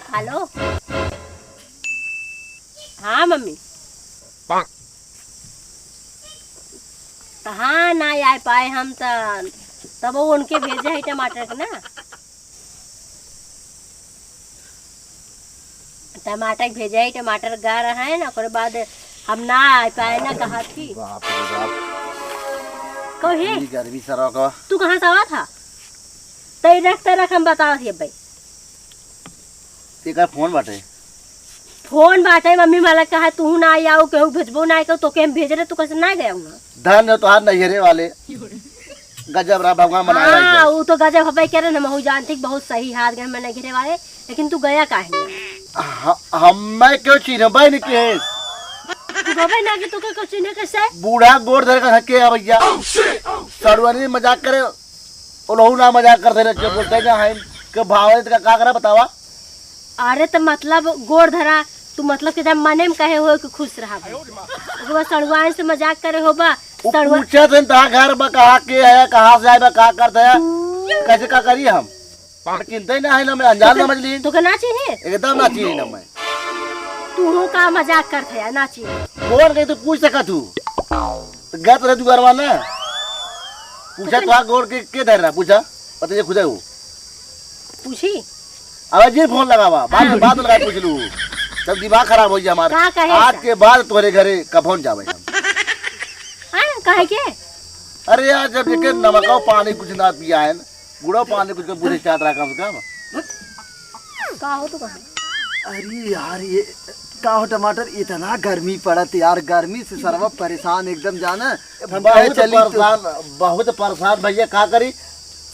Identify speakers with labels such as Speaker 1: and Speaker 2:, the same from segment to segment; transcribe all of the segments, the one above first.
Speaker 1: Hello. हाँ mummy. हाँ ना आ पाए हम तब वो उनके भेजे है टमाटर के ना, टमाटर भेजे है, टमाटर गा रहा है ना, ओकर बाद हम ना आ पाए ना। कहा थी
Speaker 2: बाप रे बाप,
Speaker 1: कहे
Speaker 2: गर्मी सरा का।
Speaker 1: तू कहाँ से आवा था? तई रख हम बताओ थे भाई।
Speaker 2: तेरा फोन बाटे,
Speaker 1: फोन बाटे मम्मी माला कहा तू ना आओ, केहू भेजबो ना कहो तो के हम भेज रहे, तू कैसे ना गया हूँ?
Speaker 2: धन तो हाथ नैहरे वाले गजब रहा भगवान बनाया।
Speaker 1: हाँ वो तो गजब हो भाई, कह रहे ना जानती बहुत सही हाथ गए मैंने घेरे वाले, लेकिन तू गया काहे ना?
Speaker 2: हम मैं क्यों चीन भाई ने के
Speaker 1: तू गए ना कि तू के कुछ नहीं कैसे
Speaker 2: बूढ़ा गोड़ धर का हके आ भैया सड़वानी मजाक करे, ओलहू ना मजाक करते रहे जो बोलते ना है के भाव का का करा बतावा।
Speaker 1: अरे तो मतलब गोड़ धरा तू मतलब कि जब मने में कहे हो कि खुश रहा भाई, सड़ुआन से मजाक करे हो बा
Speaker 2: पूछे थे तहां घर में कहा के है, कहां से आए बा, का करते है, कैसे का करी हम चिंता ना है ना, मैं अनजान समझ ली
Speaker 1: तो ना चाहिए
Speaker 2: एकदम ना चाहिए ना। मैं
Speaker 1: तू का मजाक करते है ना चाहिए
Speaker 2: कौन कही तू पूछ सका तू गत रहे तू गरवा ना पूछा तो गोड़ के धर रहा पूछा पता ये खुदा वो
Speaker 1: पूछी।
Speaker 2: अब जी फोन लगावा बात लगा पूछ लू तब दिमाग खराब हो जाए हमारा। आज के बाद तुम्हारे घरे कफन जावे हम।
Speaker 1: काहे के?
Speaker 2: अरे यार जब देखे नमका पानी कुछ ना पिया है, गुड़ा पानी कुछ बुरे चाट रहा कम से कम।
Speaker 1: का हो तू कहा?
Speaker 3: अरे यार ये का हो टमाटर, इतना गर्मी पड़त यार, गर्मी से सर्व परेशान एकदम जाना।
Speaker 2: बहुत परेशान भैया, का करी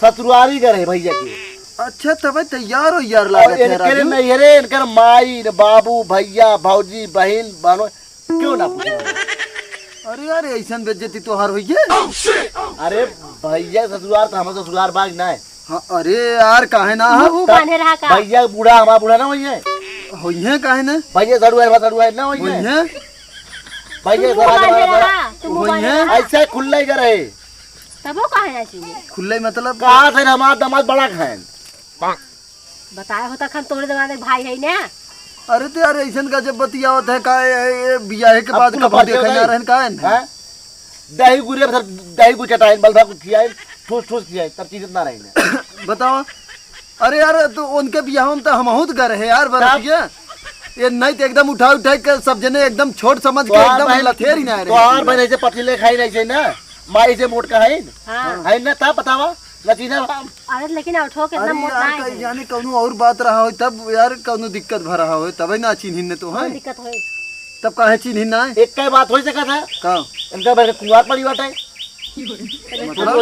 Speaker 2: ससुरारी करे भैया की।
Speaker 3: अच्छा तब तैयार हो यार लागत है राजू।
Speaker 2: नैहरे इनकर माई बाबू भैया भौजी बहन बहनों क्यों ना पूछो।
Speaker 3: अरे यार ऐसा बेइज्जती तो हर हुई है।
Speaker 2: अरे भैया ससुराल तो हमारे ससुराल बाग ना है।
Speaker 3: हाँ अरे यार काहे ना
Speaker 2: भैया बूढ़ा हमारा बूढ़ा ना वही है,
Speaker 3: हुई है काहे ना
Speaker 2: भैया सड़ुआ ना वही है, भैया ऐसा खुला ही करे
Speaker 1: तब वो काहे ना चाहिए
Speaker 3: खुले मतलब
Speaker 2: कहा थे हमारा दामाद बड़ा खाए
Speaker 1: बताया होता खन तोरे दमाद भाई है ना।
Speaker 3: अरे तो यार ऐसा का जब बतियावत है का बियाह के बाद कब देखा ना रहन का है
Speaker 2: दही गुरे दही को चटाई बलधा को खियाए ठोस ठोस खियाए तब चीज ना रही
Speaker 3: बताओ। अरे यार तो उनके बियाह में तो हम तो गए है यार बरतिया ये नहीं तो एकदम उठा के सब जने एकदम छोट समझ के एकदम लथेर ही ना रहे।
Speaker 2: तो और बने से पतीले खाई नहीं से ना माई से मोट का है ना था बतावा लचीना।
Speaker 1: अरे लेकिन उठो के एकदम मोटा है
Speaker 3: कहीं जाने कौनो और बात रहा हो तब यार कौनो दिक्कत भरा हो तब ना चिन्हिन ने तो है
Speaker 1: दिक्कत होए
Speaker 3: तब काहे चिन्हिन ना है।
Speaker 2: एक कई बात हो सका था
Speaker 3: का
Speaker 2: इनका बैठ कुंवार पड़ी बात है मतलब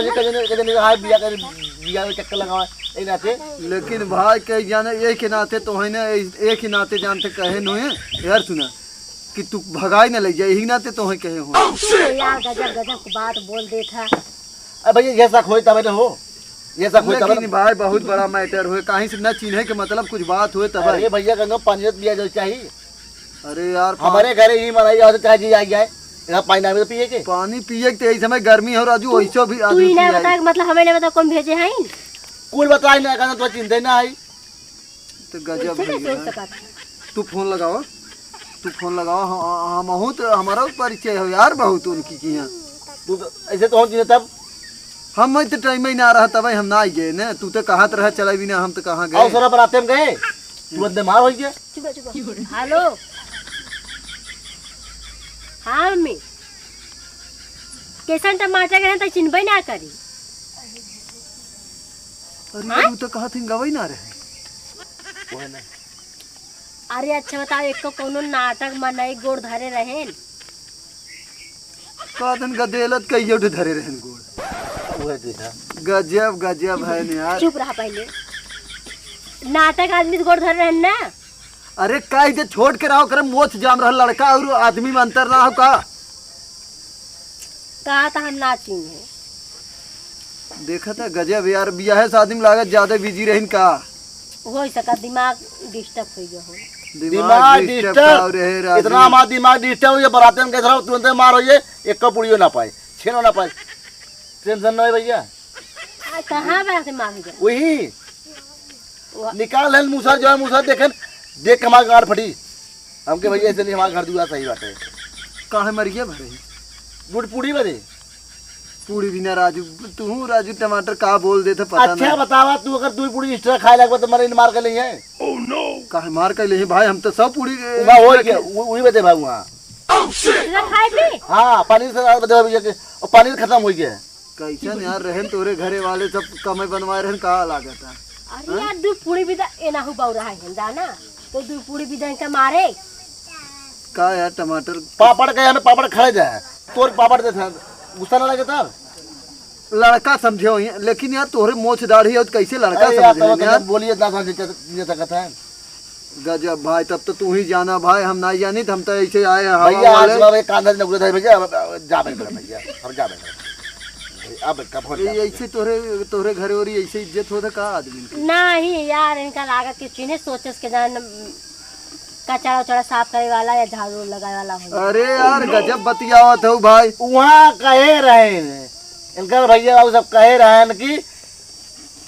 Speaker 2: कजने हाय बिया में चक्कर लगावा ए नाते।
Speaker 3: लेकिन भाई कहीं जाने एक के नाते तो है ना, एक ही नाते जानते कहे नो है यार सुना कि तू भगाई ना ले जाए यही नाते तो है कहे हो
Speaker 1: यार गजब गजब बात बोल दे था।
Speaker 2: अब भैया जैसा खोई तब हो जैसा खोई तब
Speaker 3: लेकिन भाई बहुत बड़ा मैटर हुए कहीं से न चिन्हे के मतलब कुछ बात हुए तब।
Speaker 2: अरे भैया कहनो पानी पिया जो चाहिए।
Speaker 3: अरे यार
Speaker 2: हमारे घरे ही मनाई जाओ चाहे जी आ जाए पानी ना तो पिए के
Speaker 3: पानी पिए के इस समय गर्मी हो राजू वैसे भी
Speaker 1: तू ही ना बता मतलब हमें नहीं बता कौन भेजे हैं
Speaker 2: कुल बताई ना कहना तो चिंता ना आई
Speaker 3: तो गजब। तू फोन लगाओ हम बहुत हमारा परिचय हो यार बहुत उनकी की यहाँ
Speaker 2: तू ऐसे तो हो तब
Speaker 3: हम तो टाइम ही ना रहा तब हम ना गए ना तू तो कहा रहा चला भी ना हम तो कहाँ गए
Speaker 2: अवसर पर आते हम गए तू अंदर मार हो गया।
Speaker 1: हेलो हाँ मम्मी कैसन टमाटर के तो चिन्हबे ना करी।
Speaker 3: अरे तू तो कहा थी गवई ना रहे।
Speaker 1: अरे अच्छा बताओ एक कोनो नाटक मनाई गोड़ धरे रहे
Speaker 3: कादन गदेलत कई उठ धरे रहन गोड़ गजब गजब है यार।
Speaker 1: चुप रहा पहले नाटक आदमी गोड़ धरे रहे ना।
Speaker 3: अरे का इधर छोड़ के रहो कर मोच जाम रहा लड़का और आदमी में अंतर ना हो का
Speaker 1: कहा था हम ना चिन्हे
Speaker 3: देखा था गजब यार बियाह शादी में लागत ज्यादा बिजी रहन का
Speaker 1: हो सका दिमाग डिस्टर्ब हो गया हो
Speaker 2: दिमाग डिस्टर्ब इतना हमारा दिमाग डिस्टर्ब हो गया बराते में कैसा तुरंत मार हो ये एक का पुड़ियो ना पाए छेनो ना पाए टेंशन ना है भैया
Speaker 1: कहाँ पे दिमाग
Speaker 2: वही निकाल है मूसा जो है मूसा देखे देख के हमारी गाड़ फटी हमके भैया ऐसे नहीं हमारा घर दुआ सही बात है।
Speaker 3: काहे मरिए भरे
Speaker 2: गुड़ पूड़ी बदे
Speaker 3: पूरी बिना राजू तू राजू टमाटर का बोल देते पता
Speaker 2: अच्छा
Speaker 3: नहीं
Speaker 2: बतावा तू अगर दू पूड़ी एक्स्ट्रा खाए लगवा तो मरे मार कर लिए
Speaker 3: काहे मार के ले भाई हम तो सब पूरी
Speaker 2: वहाँ हो गया वही बते भाई वहाँ
Speaker 1: तेरा खाए पे
Speaker 2: हाँ पनीर से बते भैया के और पनीर खत्म हो गया
Speaker 3: कैसन यार रहन तोरे घरे वाले सब कमे बनवाए रहन का लागत है
Speaker 1: अरे यार दू पूरी भी एना हु बाउ रहा है जाना तो दू पूरी भी के मारे
Speaker 3: का यार टमाटर
Speaker 2: पापड़ का हमें पापड़ खड़े जाए तोर पापड़ देता गुस्सा ना लगे तब
Speaker 3: लड़का समझे हो लेकिन यार तोरे मोछ दाढ़ी है तो कैसे लड़का
Speaker 2: अरे यार,
Speaker 3: समझे यार
Speaker 2: बोलिए इतना समझे सकता है
Speaker 3: गजब भाई तब तो तू ही जाना भाई हम नहीं जानी हम तो ऐसे आए हैं
Speaker 2: भैया
Speaker 3: हवा
Speaker 2: आज
Speaker 3: वाले
Speaker 2: सुबह एक कांधा नौकरी था भैया जा बैठ भैया हम जा बैठ अब कब हो
Speaker 3: ये ऐसे तोरे तोरे घरे और ऐसे इज्जत होता का आदमी की?
Speaker 1: नहीं यार इनका लागत के चीने सोचे के जान कचरा उचड़ा साफ करे वाला या झाड़ू लगाए वाला हो।
Speaker 3: अरे यार गजब बतियावत हो भाई
Speaker 2: वहाँ कहे रहे इनका भैया बाबू सब कहे रहे हैं कि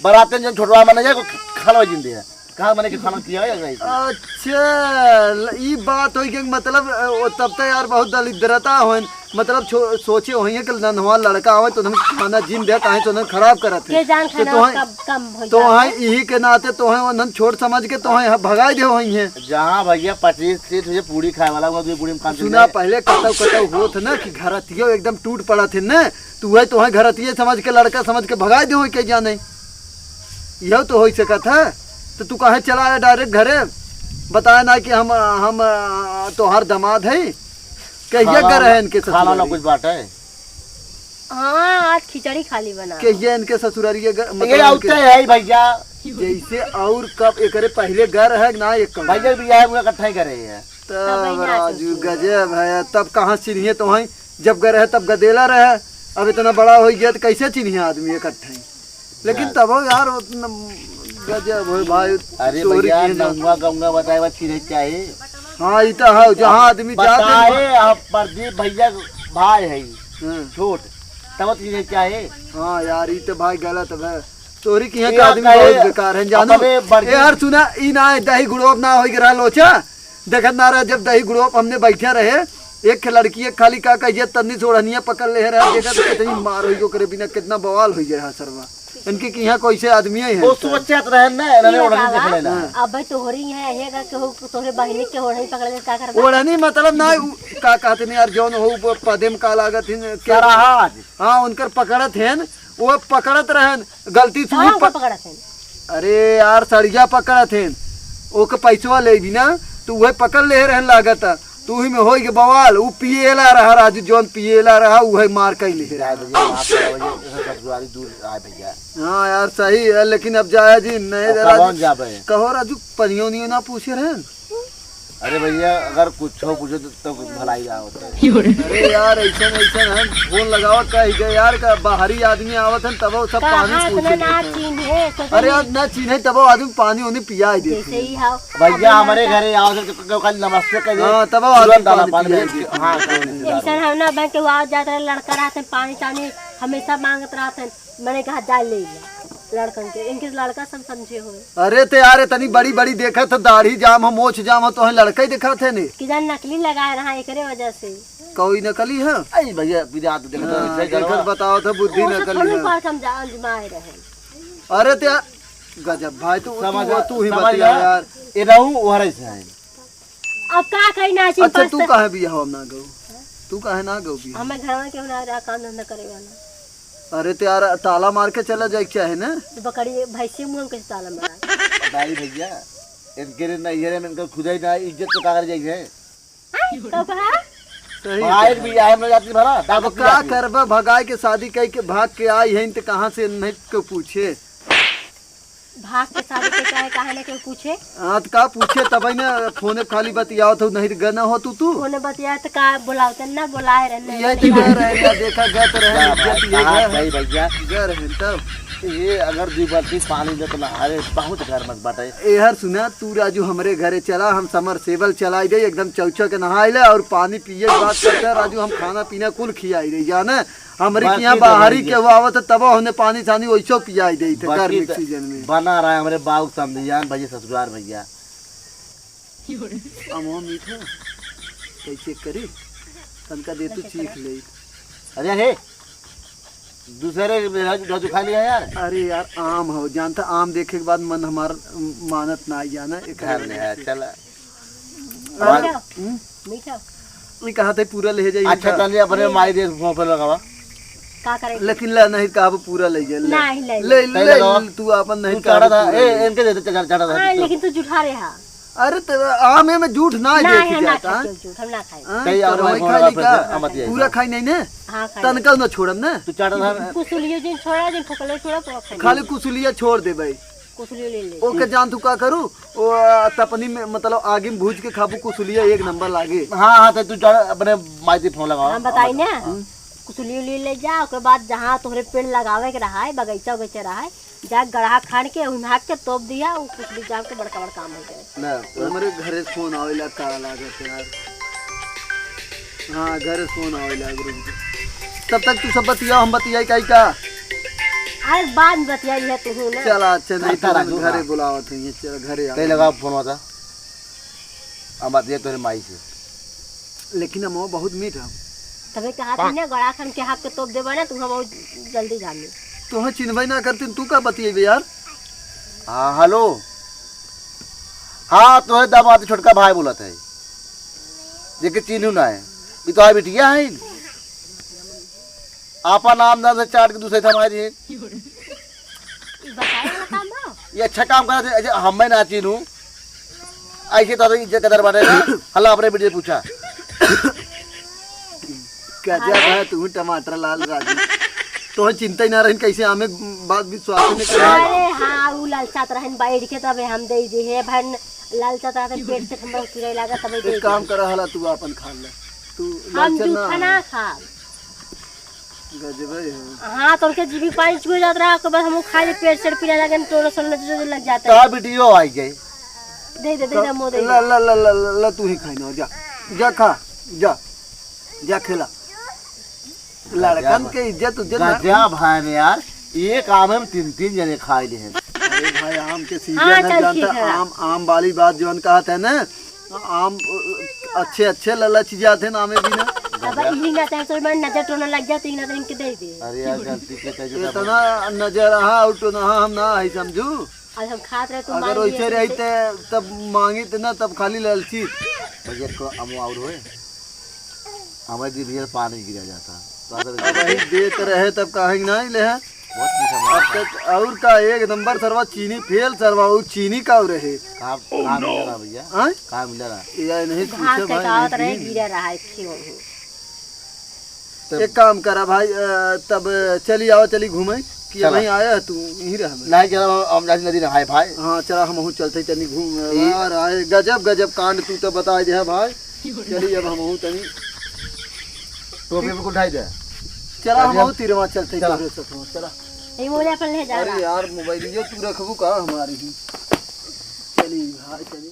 Speaker 2: बराते जन छोटवा मने जाए खाना जिंदे है कहाँ मैंने खाना किया है
Speaker 3: अच्छा ये बात हो मतलब तब तो यार बहुत दलिद्रता हो मतलब सोचे हो कि नन्हा लड़का हो तो हम खाना जिन दे काहे तो न खराब करत
Speaker 1: के जान
Speaker 3: तो
Speaker 1: खाना कम हो
Speaker 3: तो है यही के नाते तो है नन छोड़ समझ के तो है भगाई दे होई है
Speaker 2: जहाँ भैया 25 से पूरी खाए वाला पूरी में काम
Speaker 3: सुना पहले कतौ होत ना कि घरतियो एकदम टूट पड़ा थे ना तू है तो है घरतिये समझ के लड़का समझ के भगाई दे हो के जाने यह तो हो सकत है तो तू कहे चला आया डायरेक्ट घरे बताया ना कि हम तोहार दामाद है कहिए कर रहे इनके
Speaker 2: खाना ना कुछ बात है
Speaker 1: हाँ आज खिचड़ी खाली बना
Speaker 3: कहिए इनके ससुरारी
Speaker 2: ये आउते है भैया
Speaker 3: जैसे और कब एकरे पहले घर है ना एक
Speaker 2: भैया भी आए हुए इकट्ठा ही करे हैं
Speaker 3: तब राजू गजब है तब कहाँ चिन्हिए तो है जब गए रहे तब गदेला रहे अब इतना बड़ा हो गया तो कैसे चिन्हिए आदमी इकट्ठा ही लेकिन तब यार गजब हो भाई
Speaker 2: अरे भैया गंगा गंगा बताए बात चिन्ह चाहिए
Speaker 3: हाँ ये तो है जहाँ आदमी
Speaker 2: बताए आप प्रदीप भैया भाई है छोट तब चिन्ह चाहिए
Speaker 3: हाँ यार ये तो भाई गलत है तोरी की यहाँ का आदमी बहुत बेकार है जानो यार सुना ई ना दही गुड़ोप ना हो गिरा लोचा देखत ना रहा जब दही गुड़ोप हमने बैठे रहे एक लड़की एक खाली का कहिए तन्नी सोड़निया पकड़ ले रहा देखा कितनी मार हुई करे बिना कितना बवाल हो गया सरवा इनके की यहाँ कोई से आदमी है
Speaker 2: वो सुबह रहे ना इन्होंने ओढ़नी देख लेना
Speaker 1: अब भाई तोहरी है ये के हो तोहरे बहिनी के ओढ़नी पकड़ ले का करबा
Speaker 3: ओढ़नी मतलब ना का कहते नहीं यार जौन हो पदे में का लागत है
Speaker 2: कराहाज
Speaker 3: हाँ उनकर पकड़त है वो पकड़त रहन गलती से
Speaker 1: पकड़त है
Speaker 3: अरे यार सड़िया पकड़त है ओके पैसवा ले भी ना तो वह पकड़ ले रहन लागत तू ही में हो के बवाल वो पिएला रहा राजू जौन पिएला रहा वही मार कर ले हाँ यार सही है लेकिन अब जाया जी नहीं कहो राजू पनियो नहीं ना पूछे रहे
Speaker 2: अरे भैया अगर कुछ हो पूछो तो भलाई रहा होता है
Speaker 3: अरे यार ऐसा है फोन लगाओ कह यार का बाहरी आदमी आवत है तब सब पानी पूछे अरे यार ना चीन्हे तब आदमी पानी उन्हें पिया ही देते
Speaker 2: भैया हमारे घरे आओ तो कल नमस्ते कह
Speaker 3: हां तब
Speaker 2: हां
Speaker 1: ऐसा हम ना बैंक के आवाज जाता लड़का रहते पानी चानी हमेशा मांगत रहते मैंने कहा जा ले लड़कन के इनके लड़का सब समझे हो
Speaker 3: अरे ते यार इतनी बड़ी बड़ी देखा था दाढ़ी जाम हो मोछ जाम हो तो लड़का ही दिखा थे ने
Speaker 1: कि जान नकली लगाए रहा एकरे वजह से
Speaker 3: कोई नकली है
Speaker 2: आई भैया विराट
Speaker 3: देखो बताओ तो बुद्धि नकली है
Speaker 1: हम आजमाए रहे
Speaker 3: अरे ते गजब भाई तू तू ही बता यार
Speaker 2: ए रहूं ओहरे से है
Speaker 1: अब का कहीं ना चीज
Speaker 3: अच्छा तू काहे बिया हम ना गो तू काहे ना गो बिया
Speaker 1: हमें घर में क्यों ना काम धंधा करेगा ना
Speaker 3: अरे तो यार ताला मार के चला जाए क्या है ना
Speaker 1: तो बकरी भैंसी मुंह कैसे ताला मारा
Speaker 2: भाई भैया इनके ना ये में इनका खुदा ही ना इज्जत तो का कर जाए
Speaker 1: तो कहा
Speaker 3: सही
Speaker 2: भाई भी आए में जाती भरा
Speaker 3: अब का करबा भगाई के शादी कई के भाग के आई है तो कहां से नहीं को पूछे
Speaker 1: भाग के शादी के कहे ना के पूछे
Speaker 3: हां तो का पूछे तब ना फोन खाली बतियाओ तो नहीं गना हो तू
Speaker 1: फोन बतिया तो का बुलावते ना बुलाए रहने
Speaker 3: ये तो रहे देखा गया तो रहे इज्जत ये है
Speaker 2: भाई भैया
Speaker 3: घर है तब
Speaker 2: ये अगर 2 बाल्टी पानी दे तो ना अरे बहुत घर मत बाटे
Speaker 3: ए हर सुना तू राजू हमरे घरे चला हम समरसेबल चलाई दे एकदम चौचा के नहाई ले और पानी पिए के बात करते हैं राजू हम खाना पीना कुल खियाई दे जाने हमारे यहाँ बाहरी के आवत तब हमने पानी छानी वैसो पियाई दे थे गर्मी सीजन में
Speaker 2: बना रहा है हमारे बाबू समझियान भैया ससुराल भैया
Speaker 3: अमो मीठा कैसे करी तनका दे तू चीख ले।
Speaker 2: अरे हे दूसरे जो खा लिया यार।
Speaker 3: अरे यार आम हो जानता, आम देखे के बाद मन हमारा मानत ना आई जाना
Speaker 2: खा ले यार चल।
Speaker 1: मीठा
Speaker 3: ये कहा थे पूरा ले जाइए।
Speaker 2: अच्छा चलिए अपने माई दे मुंह पे लगावा
Speaker 1: का करे
Speaker 3: लेकिन ला नहीं कहा पूरा ले जा
Speaker 1: नहीं
Speaker 3: ले ले तू अपन नहीं
Speaker 2: चाटा था ए इनके दे चाटा था।
Speaker 1: हां लेकिन तू झूठा रे हां।
Speaker 3: अरे तो आम में झूठ ना देख जाता
Speaker 1: झूठ हम ना खाए।
Speaker 2: कई और
Speaker 3: पूरा खाई नहीं ने
Speaker 1: हां खाए
Speaker 3: तनका न छोड़म ना।
Speaker 2: तू चाटा था
Speaker 1: कुसुलियो जिन छोड़ा जिन फकले छोड़ा खाए
Speaker 3: खाली कुसुलिया छोड़ दे भाई।
Speaker 1: कुसुलियो ले ले
Speaker 3: ओके जान तू का करू ओ तपनी में मतलब आगे में भूज के खाबू कुसुलिया एक नंबर लागे।
Speaker 2: हां हां तो तू अपने माई दे फोन लगावा।
Speaker 1: हम बताई ना कुसुलियो ले जा ओके बाद जहां तोहरे पेड़ लगावे के रहा है बगीचा बगीचा रहा है जा गढ़ा खान के उन्हाक के तोप दिया वो कुछ भी जाम के बड़का बड़ काम हो गए
Speaker 3: ना। हमारे घरे फोन आवेला का लागत यार। हां घरे फोन आवेला गुरु। तब तक तू सब बतिया हम बतियाई काई का।
Speaker 1: अरे बाद में बतियाई है तू ना।
Speaker 3: चल अच्छा नहीं तो घरे बुलावत है। चल घरे आ
Speaker 2: कई लगा फोन आता अब बात ये तोरे माई से।
Speaker 3: लेकिन हम बहुत मीठा
Speaker 1: तबे कहा थी ना गड़ा खान के हाथ के तोप देबे ना तू बहुत जल्दी जानी।
Speaker 3: तोह चिन्हबई ना करती तू का बतिएबे यार।
Speaker 2: हाँ हेलो हाँ तो दामाद छोटका भाई बोलत है जेके चिन्हू ना है ये तो आई बिटिया है आपा नाम ना से चाट के दूसरे हमारी है
Speaker 1: बताया ना काम बा
Speaker 2: ये अच्छा काम करा थे अच्छा हम ना चिन्हू ऐसे तो इज्जत कदर बाटे ना हल्ला अपने बेटे पूछा
Speaker 3: क्या जा है तू टमाटर लाल राजू तो चिंता ही ना रही कैसे हमें बात विश्वास नहीं कर।
Speaker 1: अरे हाँ वो लालचात रहन बैठ के तबे हम दे दी है भन लालचात रहन पेट से हमरा कीड़े लगा तबे दे।
Speaker 3: एक काम कर हला तू अपन खा ले तू
Speaker 1: हम जूठा ना खा
Speaker 3: गजब है।
Speaker 1: हां तो के जीवी पानी छुए जात रहा के बाद हम खाए पेट से पीला लगे तो सन जो लग जाता
Speaker 2: है। तो वीडियो आई गई
Speaker 1: दे मो दे
Speaker 3: ला ला ला ला तू ही खाई ना जा जा खा जा जा खेला लड़कन के इज्जत
Speaker 2: गजब भाई ने यार ये काम हम तीन तीन जने खाए ले हैं।
Speaker 3: अरे भाई आम के सीजन है जानता आम आम वाली बात जो कहते हैं ना आम अच्छे अच्छे ललच जाते हैं नामे भी ना।
Speaker 1: अब इहिंगा टाइम से मैं नजर टोना लग जाती ना तो इनके दे दे।
Speaker 2: अरे यार गलती के तेज
Speaker 3: इतना नजर हां उठो ना हम ना है समझू।
Speaker 1: आज हम खात रहे तो
Speaker 3: अगर वैसे रहते तब मांगी तो ना तब खाली ललची
Speaker 2: भैया को अमो और होए हमारे जी भैया पानी गिरा जाता
Speaker 3: वही देत रहे तब कहेंगे नहीं ले है
Speaker 2: बहुत मीठा
Speaker 3: और का एक नंबर सरवा चीनी फेल सरवा वो चीनी का रहे
Speaker 2: कहाँ मिला रहा भैया
Speaker 3: हां
Speaker 2: कहाँ मिला रहा
Speaker 3: ये नहीं
Speaker 1: घास
Speaker 3: पूछे
Speaker 1: के कावत
Speaker 3: भाई
Speaker 1: रहे गिरा रहा है क्यों
Speaker 3: एक काम करा भाई तब चली आओ चली घूमे कि वहीं आया तू यहीं रह
Speaker 2: नहीं चलो हम नदी नहाए भाई।
Speaker 3: हाँ चला हम चलते तनी घूम यार आए गजब गजब कांड तू तो बता दे भाई। चली अब हम तनी
Speaker 2: टोपी में उठाई दे
Speaker 3: चला हम तिरवा चलते चला
Speaker 1: ये मोले पर ले जा।
Speaker 3: अरे यार मोबाइल ये तू रखबू का हमारी ही चली भाई चली।